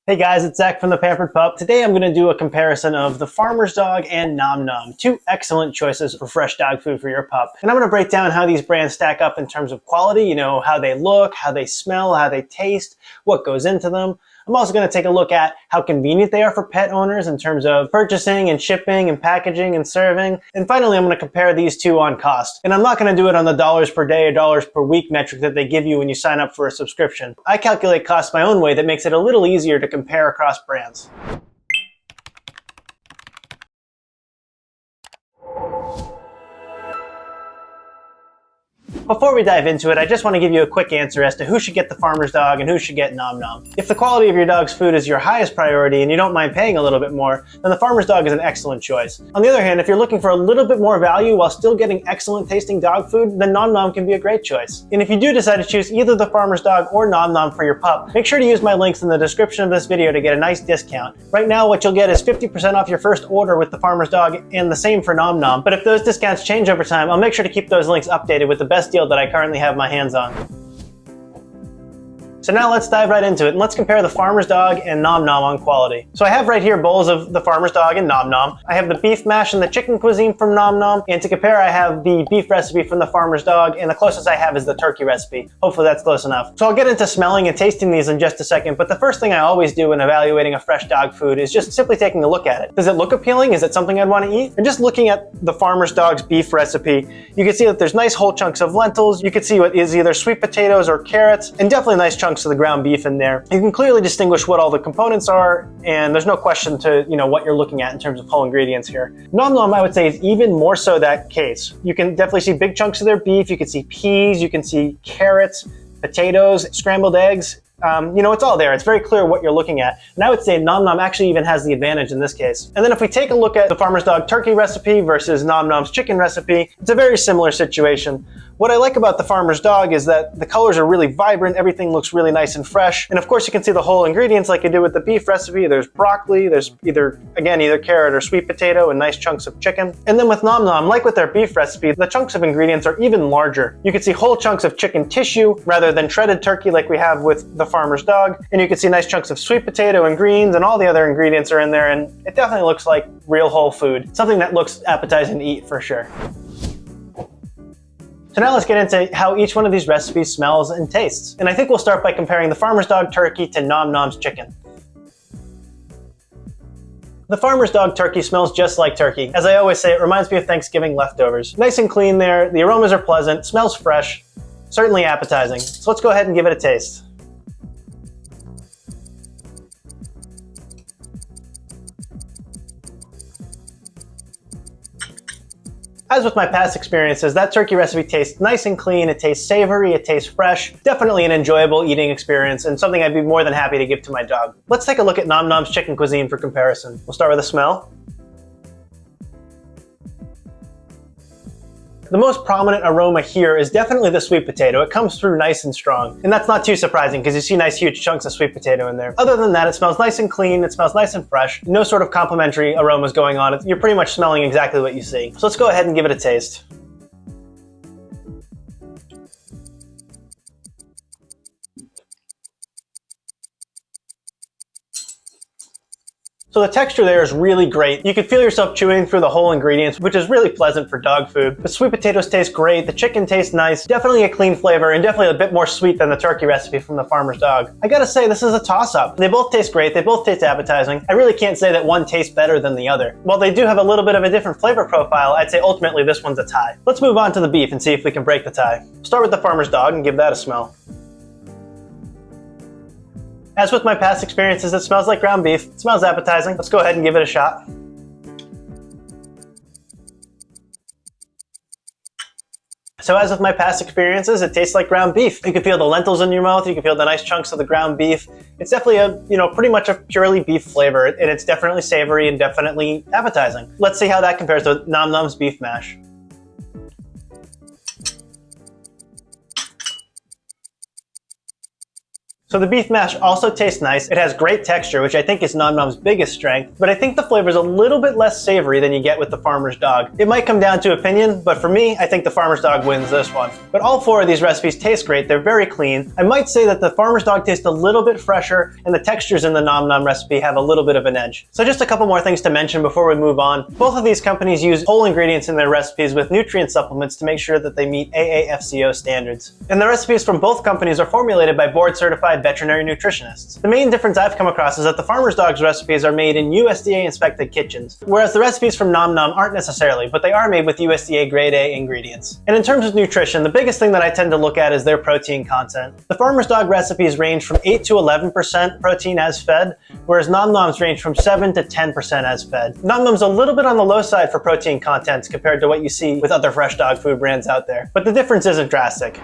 Hey guys, it's Zach from the Pampered Pup. Today I'm going to do a comparison of the Farmer's Dog and Nom Nom, two excellent choices for fresh dog food for your pup. And I'm going to break down how these brands stack up in terms of quality, how they look, how they smell, how they taste, what goes into them. I'm also going to take a look at how convenient they are for pet owners in terms of purchasing and shipping and packaging and serving. And finally, I'm going to compare these two on cost. And I'm not going to do it on the dollars per day or dollars per week metric that they give you when you sign up for a subscription. I calculate costs my own way that makes it a little easier to compare across brands. Before we dive into it, I just want to give you a quick answer as to who should get the Farmer's Dog and who should get Nom Nom. If the quality of your dog's food is your highest priority and you don't mind paying a little bit more, then the Farmer's Dog is an excellent choice. On the other hand, if you're looking for a little bit more value while still getting excellent tasting dog food, then Nom Nom can be a great choice. And if you do decide to choose either the Farmer's Dog or Nom Nom for your pup, make sure to use my links in the description of this video to get a nice discount. Right now, what you'll get is 50% off your first order with the Farmer's Dog and the same for Nom Nom. But if those discounts change over time, I'll make sure to keep those links updated with the best deal that I currently have my hands on. So now let's dive right into it and let's compare the Farmer's Dog and Nom Nom on quality. So I have right here bowls of the Farmer's Dog and Nom Nom. I have the beef mash and the chicken cuisine from Nom Nom, and to compare I have the beef recipe from the Farmer's Dog, and the closest I have is the turkey recipe. Hopefully that's close enough. So I'll get into smelling and tasting these in just a second, but the first thing I always do when evaluating a fresh dog food is just simply taking a look at it. Does it look appealing? Is it something I'd want to eat? And just looking at the Farmer's Dog's beef recipe, you can see that there's nice whole chunks of lentils. You can see what is either sweet potatoes or carrots, and definitely nice chunks of the ground beef in there. You can clearly distinguish what all the components are, and there's no question to what you're looking at in terms of whole ingredients here. Nom Nom, I would say, is even more so that case. You can definitely see big chunks of their beef. You can see peas, you can see carrots, potatoes, scrambled eggs. It's all there. It's very clear what you're looking at. And I would say Nom Nom actually even has the advantage in this case. And then if we take a look at the Farmer's Dog turkey recipe versus Nom Nom's chicken recipe, it's a very similar situation. What I like about the Farmer's Dog is that the colors are really vibrant, everything looks really nice and fresh, and of course you can see the whole ingredients like you did with the beef recipe. There's broccoli, there's either carrot or sweet potato, and nice chunks of chicken. And then with Nom Nom, like with their beef recipe, the chunks of ingredients are even larger. You can see whole chunks of chicken tissue rather than shredded turkey like we have with the Farmer's Dog, and you can see nice chunks of sweet potato and greens, and all the other ingredients are in there, and it definitely looks like real whole food. Something that looks appetizing to eat for sure. So now let's get into how each one of these recipes smells and tastes. And I think we'll start by comparing the Farmer's Dog turkey to Nom Nom's chicken. The Farmer's Dog turkey smells just like turkey. As I always say, it reminds me of Thanksgiving leftovers. Nice and clean there, the aromas are pleasant, smells fresh, certainly appetizing. So let's go ahead and give it a taste. As with my past experiences, that turkey recipe tastes nice and clean, it tastes savory, it tastes fresh, definitely an enjoyable eating experience and something I'd be more than happy to give to my dog. Let's take a look at Nom Nom's chicken cuisine for comparison. We'll start with the smell. The most prominent aroma here is definitely the sweet potato. It comes through nice and strong. And that's not too surprising because you see nice huge chunks of sweet potato in there. Other than that, it smells nice and clean, it smells nice and fresh. No sort of complementary aromas going on. You're pretty much smelling exactly what you see. So let's go ahead and give it a taste. So the texture there is really great. You can feel yourself chewing through the whole ingredients, which is really pleasant for dog food. The sweet potatoes taste great, the chicken tastes nice, definitely a clean flavor, and definitely a bit more sweet than the turkey recipe from the Farmer's Dog. I gotta say, this is a toss-up. They both taste great, they both taste appetizing. I really can't say that one tastes better than the other. While they do have a little bit of a different flavor profile, I'd say ultimately this one's a tie. Let's move on to the beef and see if we can break the tie. Start with the Farmer's Dog and give that a smell. As with my past experiences, it smells like ground beef. It smells appetizing. Let's go ahead and give it a shot. So as with my past experiences, it tastes like ground beef. You can feel the lentils in your mouth. You can feel the nice chunks of the ground beef. It's definitely pretty much a purely beef flavor, and it's definitely savory and definitely appetizing. Let's see how that compares to Nom Nom's beef mash. So the beef mash also tastes nice. It has great texture, which I think is Nom Nom's biggest strength, but I think the flavor is a little bit less savory than you get with the Farmer's Dog. It might come down to opinion, but for me, I think the Farmer's Dog wins this one. But all four of these recipes taste great. They're very clean. I might say that the Farmer's Dog tastes a little bit fresher, and the textures in the Nom Nom recipe have a little bit of an edge. So just a couple more things to mention before we move on. Both of these companies use whole ingredients in their recipes with nutrient supplements to make sure that they meet AAFCO standards. And the recipes from both companies are formulated by board-certified veterinary nutritionists. The main difference I've come across is that the Farmer's Dog's recipes are made in USDA-inspected kitchens, whereas the recipes from Nom Nom aren't necessarily, but they are made with USDA Grade A ingredients. And in terms of nutrition, the biggest thing that I tend to look at is their protein content. The Farmer's Dog recipes range from 8 to 11% protein as fed, whereas Nom Nom's range from 7 to 10% as fed. Nom Nom's a little bit on the low side for protein content compared to what you see with other fresh dog food brands out there, but the difference isn't drastic.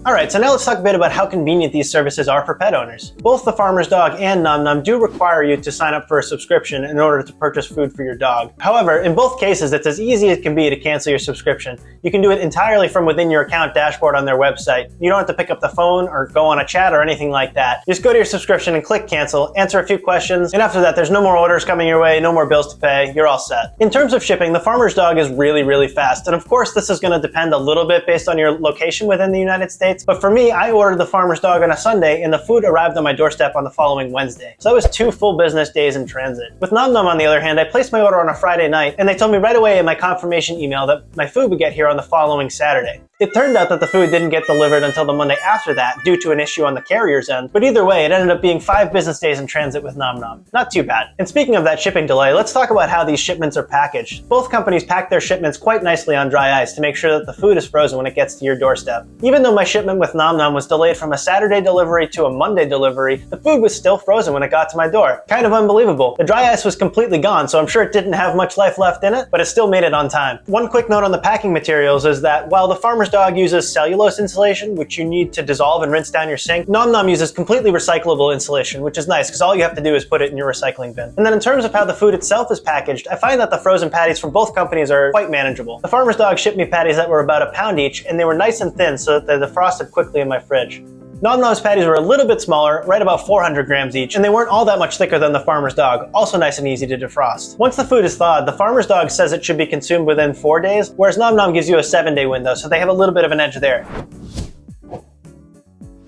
Alright, so now let's talk a bit about how convenient these services are for pet owners. Both the Farmer's Dog and Nom Nom do require you to sign up for a subscription in order to purchase food for your dog. However, in both cases, it's as easy as it can be to cancel your subscription. You can do it entirely from within your account dashboard on their website. You don't have to pick up the phone or go on a chat or anything like that. You just go to your subscription and click cancel, answer a few questions, and after that, there's no more orders coming your way, no more bills to pay, you're all set. In terms of shipping, the Farmer's Dog is really fast, and of course, this is going to depend a little bit based on your location within the United States. But for me, I ordered the Farmer's Dog on a Sunday and the food arrived on my doorstep on the following Wednesday. So that was 2 full business days in transit. With Nom Nom, on the other hand, I placed my order on a Friday night and they told me right away in my confirmation email that my food would get here on the following Saturday. It turned out that the food didn't get delivered until the Monday after that due to an issue on the carrier's end, but either way, it ended up being 5 business days in transit with Nom Nom. Not too bad. And speaking of that shipping delay, let's talk about how these shipments are packaged. Both companies pack their shipments quite nicely on dry ice to make sure that the food is frozen when it gets to your doorstep. Even though my shipment with Nom Nom was delayed from a Saturday delivery to a Monday delivery, the food was still frozen when it got to my door. Kind of unbelievable. The dry ice was completely gone, so I'm sure it didn't have much life left in it, but it still made it on time. One quick note on the packing materials is that while the Farmer's Dog uses cellulose insulation, which you need to dissolve and rinse down your sink, Nom Nom uses completely recyclable insulation, which is nice because all you have to do is put it in your recycling bin. And then in terms of how the food itself is packaged, I find that the frozen patties from both companies are quite manageable. The Farmer's Dog shipped me patties that were about a pound each, and they were nice and thin so that they defrosted quickly in my fridge. Nom Nom's patties were a little bit smaller, right about 400 grams each, and they weren't all that much thicker than the Farmer's Dog, also nice and easy to defrost. Once the food is thawed, the Farmer's Dog says it should be consumed within 4 days, whereas Nom Nom gives you a 7-day window, so they have a little bit of an edge there.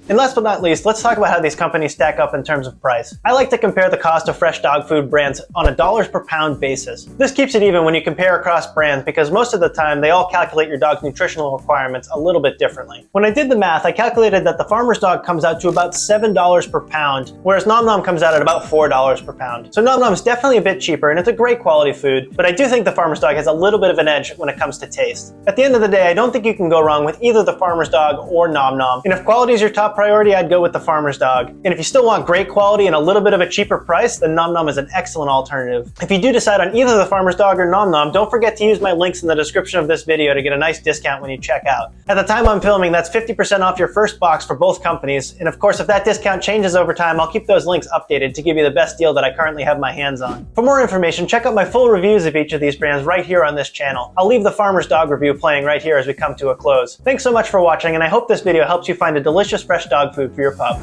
And last but not least, let's talk about how these companies stack up in terms of price. I like to compare the cost of fresh dog food brands on a dollars per pound basis. This keeps it even when you compare across brands because most of the time they all calculate your dog's nutritional requirements a little bit differently. When I did the math, I calculated that the Farmer's Dog comes out to about $7 per pound, whereas Nom Nom comes out at about $4 per pound. So Nom Nom is definitely a bit cheaper and it's a great quality food, but I do think the Farmer's Dog has a little bit of an edge when it comes to taste. At the end of the day, I don't think you can go wrong with either the Farmer's Dog or Nom Nom. And if quality is your top priority, I'd go with the Farmer's Dog. And if you still want great quality and a little bit of a cheaper price, then Nom Nom is an excellent alternative. If you do decide on either the Farmer's Dog or Nom Nom, don't forget to use my links in the description of this video to get a nice discount when you check out. At the time I'm filming, that's 50% off your first box for both companies. And of course, if that discount changes over time, I'll keep those links updated to give you the best deal that I currently have my hands on. For more information, check out my full reviews of each of these brands right here on this channel. I'll leave the Farmer's Dog review playing right here as we come to a close. Thanks so much for watching, and I hope this video helps you find a delicious fresh dog food for your pup.